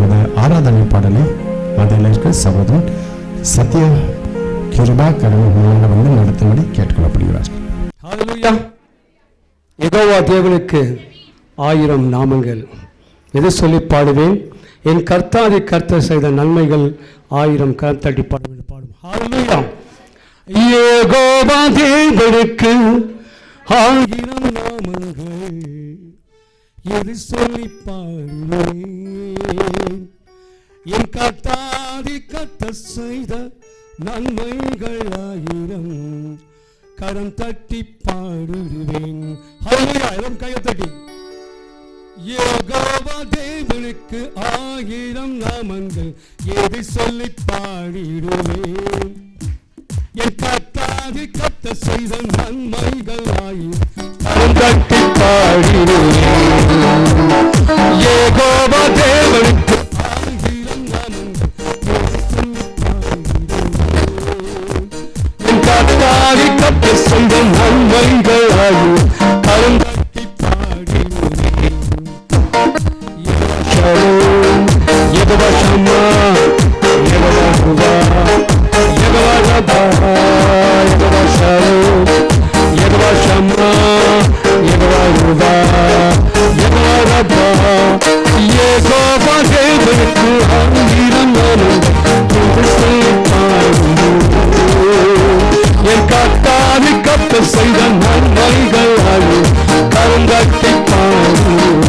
இப்பொழுது ஆராதனை பாடலை மதியிற்கு சகோதரன் சத்ய கிருபா கருணை வந்து நடத்தும்படி கேட்டுக்கொள்ளப்படுகிறார். ஹல்லேலூயா. யெகோவா தேவனுக்கு 1000 நாமங்கள். எது சொல்லி பாடுவேன்? என் கர்த்தாதி கர்த்தர் செய்த நன்மைகள் 1000 கரத்தட்டி பாடும். ஹல்லேலூயா. யெகோவா தேவனுக்கு 1000 நாமங்கள். எது சொல்லி பாடுவேன்? என் கர்த்தாதி கர்த்தர் செய்த நன்மைகள் 1000 கரம் தட்டி பாடுவேன். ஹல்லேலூயா. எல்லாம் கையை தட்டி. யெகோவா தேவனுக்கு 1000 நாமங்கள். எதை சொல்லி பாடிடுவேன்? என் கர்த்தாதி கர்த்தர் செய்த நன்மைகள் 1000 கரம் தட்டி பாடிடுவேன். யெகோவா தேவனுக்கு 1000 நாமங்கள். எதை சொல்லி பாடிடுவேன்? என் கர்த்தாதி கர்த்தர் செய்த நன்மைகள் 1000 கரம் தட்டி பாடிடுவேன். யெகோவா ஷம்மா, யெகோவா ருவா, யெகோவா ரபா, யெகோவா ஷாலோம், யெகோவா ஷம்மா, யெகோவா ருவா, யெகோவா ரபா. யெகோவா தேவனுக்கு 1000 நாமங்கள். எதை சொல்லி பாடுவேன்? என் கர்த்தாதி கர்த்தர் செய்த நன்மைகள் 1000 கரம் தட்டி பாடுவேன்.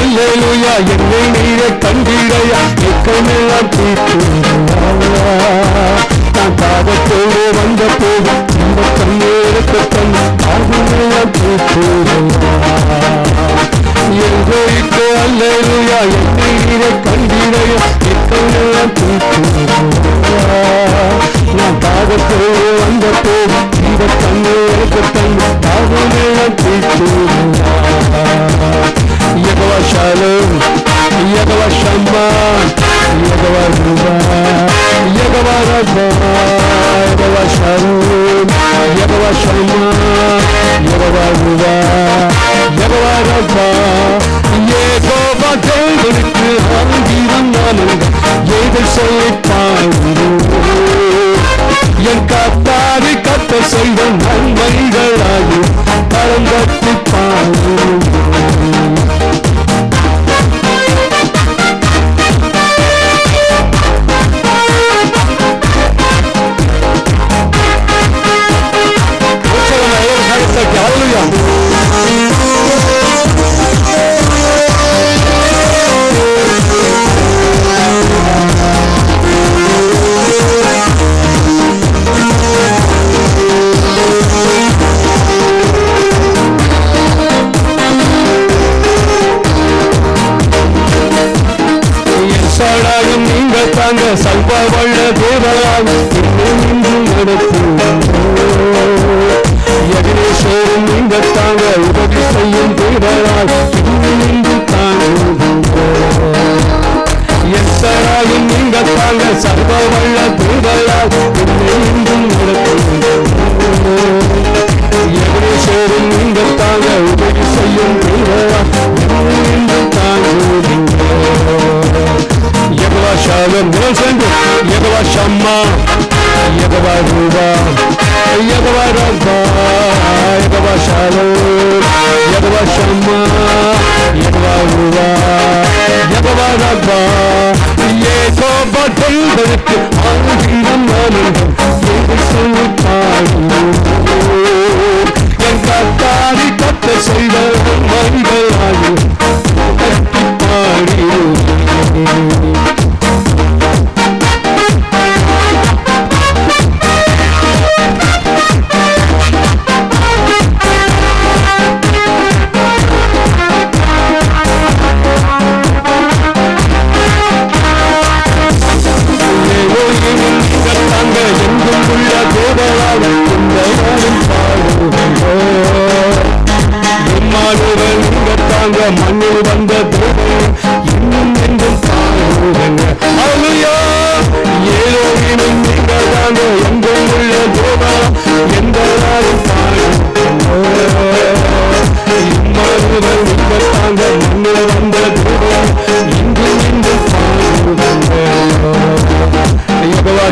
அல்லேலூயா. என்னை நீரே கண்டிடையா, எக்கமெல்லாம் தீர்த்துரையா. நான் பாவத்தோடு வந்த போது இந்த கண்ணீருக்கு தன் பாவமெல்லாம் தீர்த்துரையா. எங்கோய்க்கு அல்லேலூயா. என்னை நீரே கண்டிடையா, எக்கமெல்லாம் தீர்த்துரையா. நான் பாவத்தோடு வந்த போது இந்த கண்ணீருக்கு தன் பாவமெல்லாம் தீர்த்துரையா. யெகோவா ஷாலோம், யெகோவா ஷம்மா, யெகோவா ருவா, யெகோவா ரபா, யெகோவா ஷாலோம், யெகோவா ஷம்மா, யெகோவா ருவா, யெகோவா ரபா. யெகோவா தேவனுக்கு 1000 நாமங்கள். எதை சொல்லி பாடுவேன்? என் கர்த்தாதி கர்த்தர் செய்த நன்மைகள் 1000 கரம் தட்டி பாடுவேன். நீங்கள் தாங்க சல்வ வல்ல தேவராக இன்னும் நடத்தும். எகனேஸ்வரன் நீங்கள் தாங்க உதவி செய்யும் தேவராக இன்னும் தாங்குகின்றோம். எஸ்ஸராகும் நீங்கள் தாங்க சர்வ வல்ல தேவராக இன்னும் நடத்தும். எகனேஸ்வரன் நீங்கள் தாங்க உதவி செய்யும் தேவராக இன்னும் தாங்குகின்றோம். யெகோவா ஷாலோம். யெகோவா ஷம்மா, யெகோவா ருவா, யெகோவா ரபா, யெகோவா ஷாலோம், யெகோவா ஷம்மா, யெகோவா ருவா, யெகோவா ரபா. யெகோவா தேவனுக்கு 1000 நாமங்கள். எதை சொல்லி பாடுவேன்? என் கர்த்தாதி கர்த்தர் செய்த நன்மைகள் 1000 தட்டி பாடுவேன்.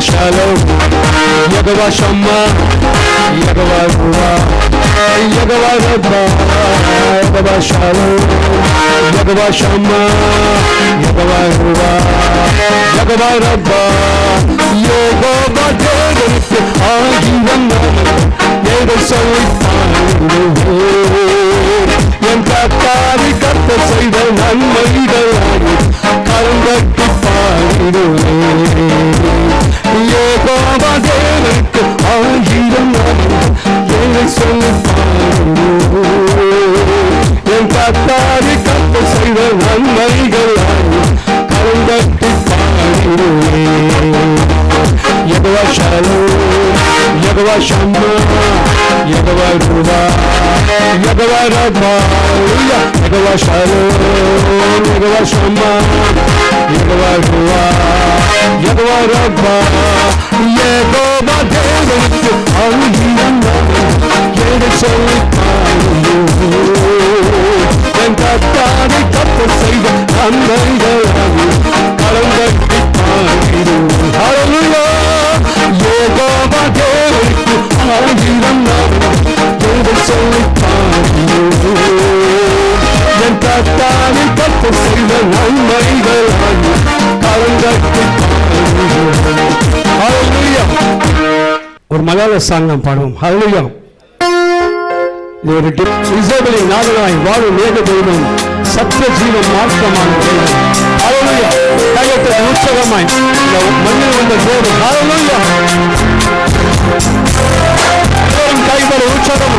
Shalom, Yagava Shama, Yagava Ruwa, Yagava Rabba, Yagava Shalom, Yagava Shama, Yagava Ruwa, Yagava Rabba, Yagava Devath, Agivanna, Yagava Solitano, Yankatari Katta Saida Nanmaigalani, Karangatti Padiruve, Yagava Devath, Agivanna, Yagava Solitano, Yankatari Katta Saida Nanmaigalani, Karangatti Padiruve, Yagava Shalom, Yagava Shama, Yagava Ruwa, Yagava Rabba, Yagava Shalom, Yagava Shama, Yagava Ruwa, Yagava Rabba, Yagava Devath, Agivanna, Yagava Solitano, Yankatari Katta Saida Nanmaigalani, Karangatti Padiruve. Hallelujah. Yagava Devath, Agivanna, Yagava Solitano, Yankatari Katta Saida Nanmaigalani, Karangatti Padiruve. Hallelujah. ஒரு மலையாள song நாம் பாடுவோம். ஹல்லேலூயா. இது ஒரு இசைகளின் நாதனாய் வாழும் ஏக தெய்வம், சத்திய ஜீவன் மார்க்கமான தெய்வம். ஹல்லேலூயா. கையெழுத்து உற்சாகமாய் இந்த மண்ணில் வந்த தேவன். ஹல்லேலூயா. கைகளை உற்சாகம்.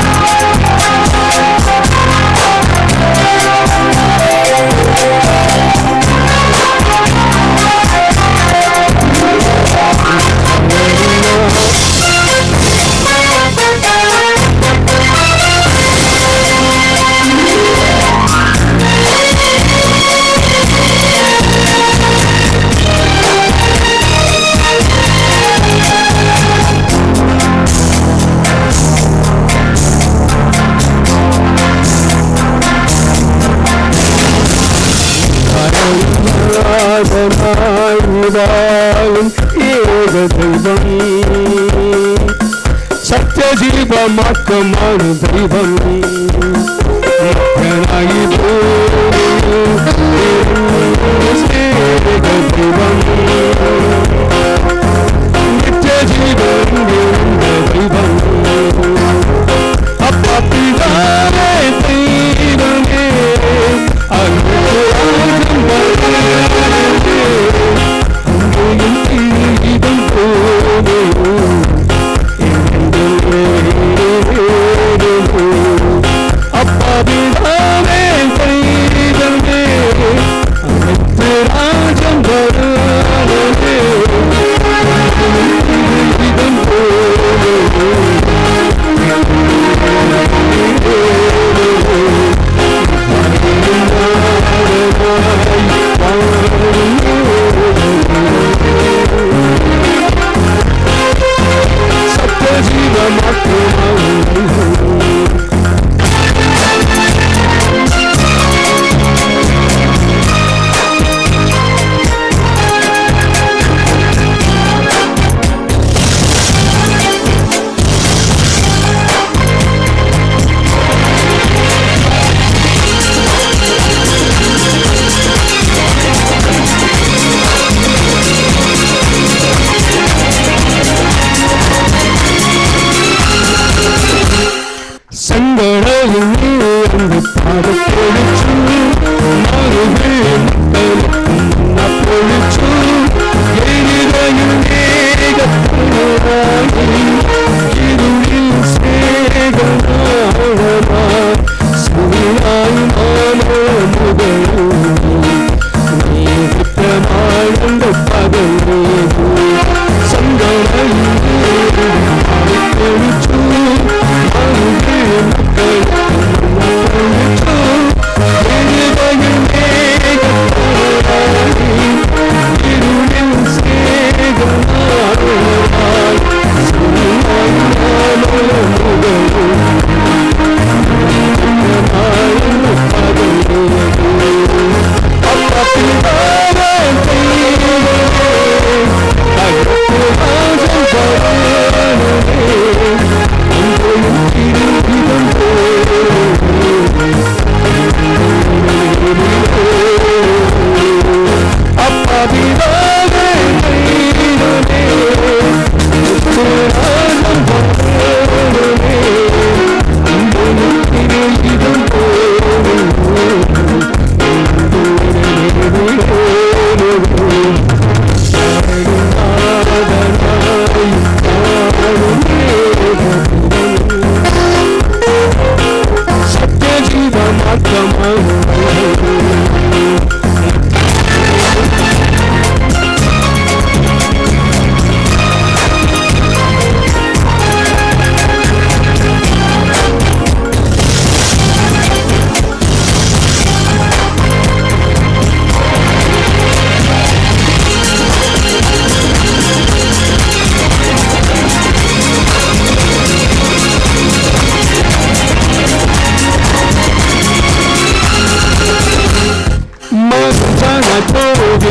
சத்திய ஜீவமாக்கமான தெய்வம், தெய்வம் நித்திய ஜீவன் தெய்வம், அப்பா பிதாவே தெய்வமே,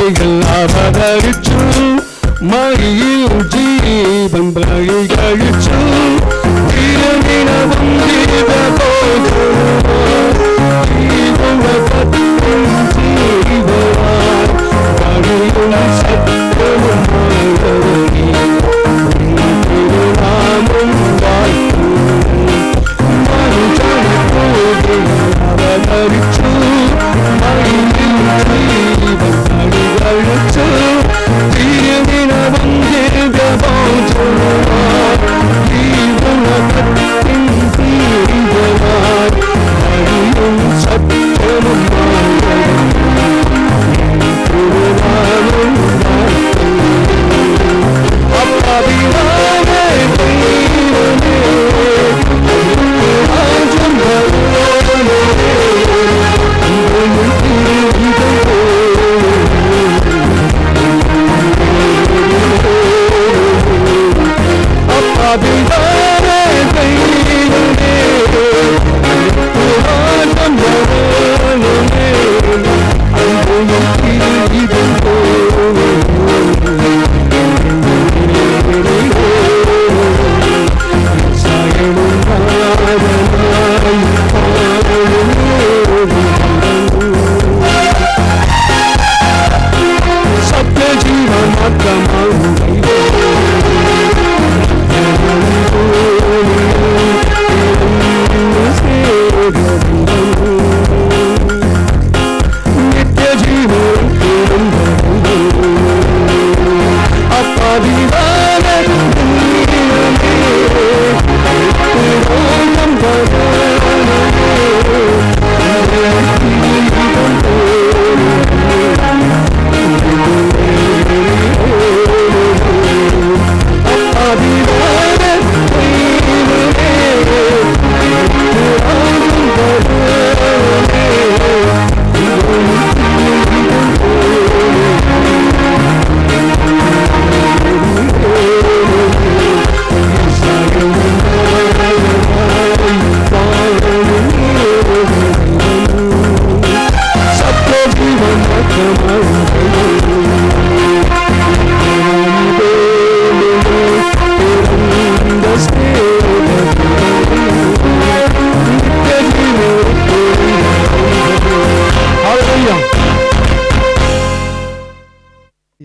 എല്ലാം അവതരിച്ചു മറിയിൽ ജീവൻ ബലി കഴിച്ചു